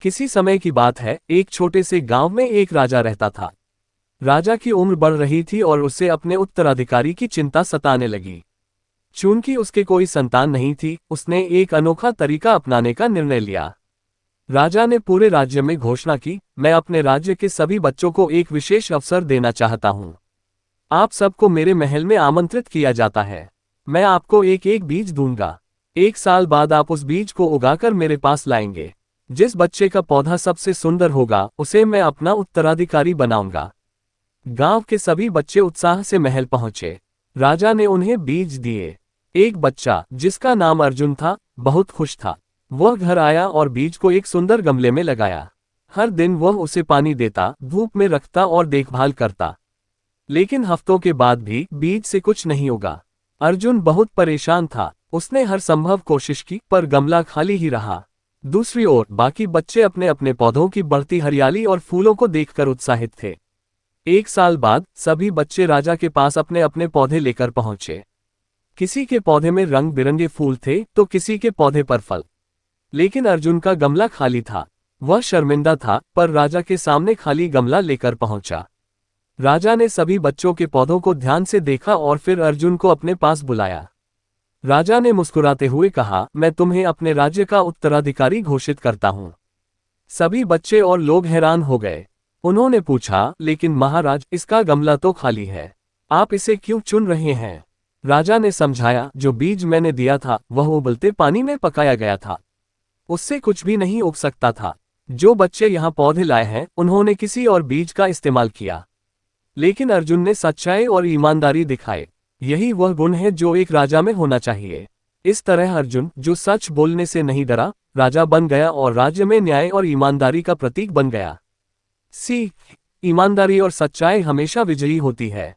किसी समय की बात है, एक छोटे से गांव में एक राजा रहता था। राजा की उम्र बढ़ रही थी और उसे अपने उत्तराधिकारी की चिंता सताने लगी। चूंकि उसके कोई संतान नहीं थी, उसने एक अनोखा तरीका अपनाने का निर्णय लिया। राजा ने पूरे राज्य में घोषणा की, मैं अपने राज्य के सभी बच्चों को एक विशेष अवसर देना चाहता हूँ। आप सबको मेरे महल में आमंत्रित किया जाता है। मैं आपको एक एक बीज दूंगा। 1 साल बाद आप उस बीज को उगाकर मेरे पास लाएंगे। जिस बच्चे का पौधा सबसे सुंदर होगा, उसे मैं अपना उत्तराधिकारी बनाऊंगा। गांव के सभी बच्चे उत्साह से महल पहुंचे। राजा ने उन्हें बीज दिए। एक बच्चा, जिसका नाम अर्जुन था, बहुत खुश था। वह घर आया और बीज को एक सुंदर गमले में लगाया। हर दिन वह उसे पानी देता, धूप में रखता और देखभाल करता। लेकिन हफ्तों के बाद भी बीज से कुछ नहीं उगा। अर्जुन बहुत परेशान था। उसने हर संभव कोशिश की, पर गमला खाली ही रहा। दूसरी ओर बाकी बच्चे अपने अपने पौधों की बढ़ती हरियाली और फूलों को देखकर उत्साहित थे। 1 साल बाद सभी बच्चे राजा के पास अपने अपने पौधे लेकर पहुंचे। किसी के पौधे में रंग बिरंगे फूल थे तो किसी के पौधे पर फल। लेकिन अर्जुन का गमला खाली था। वह शर्मिंदा था, पर राजा के सामने खाली गमला लेकर पहुंचा। राजा ने सभी बच्चों के पौधों को ध्यान से देखा और फिर अर्जुन को अपने पास बुलाया। राजा ने मुस्कुराते हुए कहा, मैं तुम्हें अपने राज्य का उत्तराधिकारी घोषित करता हूं। सभी बच्चे और लोग हैरान हो गए। उन्होंने पूछा, लेकिन महाराज, इसका गमला तो खाली है, आप इसे क्यों चुन रहे हैं? राजा ने समझाया, जो बीज मैंने दिया था वह उबलते पानी में पकाया गया था। उससे कुछ भी नहीं उग सकता था। जो बच्चे यहाँ पौधे लाए हैं, उन्होंने किसी और बीज का इस्तेमाल किया। लेकिन अर्जुन ने सच्चाई और ईमानदारी दिखाई। यही वह गुण है जो एक राजा में होना चाहिए। इस तरह अर्जुन, जो सच बोलने से नहीं डरा, राजा बन गया और राज्य में न्याय और ईमानदारी का प्रतीक बन गया। सीख: ईमानदारी और सच्चाई हमेशा विजयी होती है।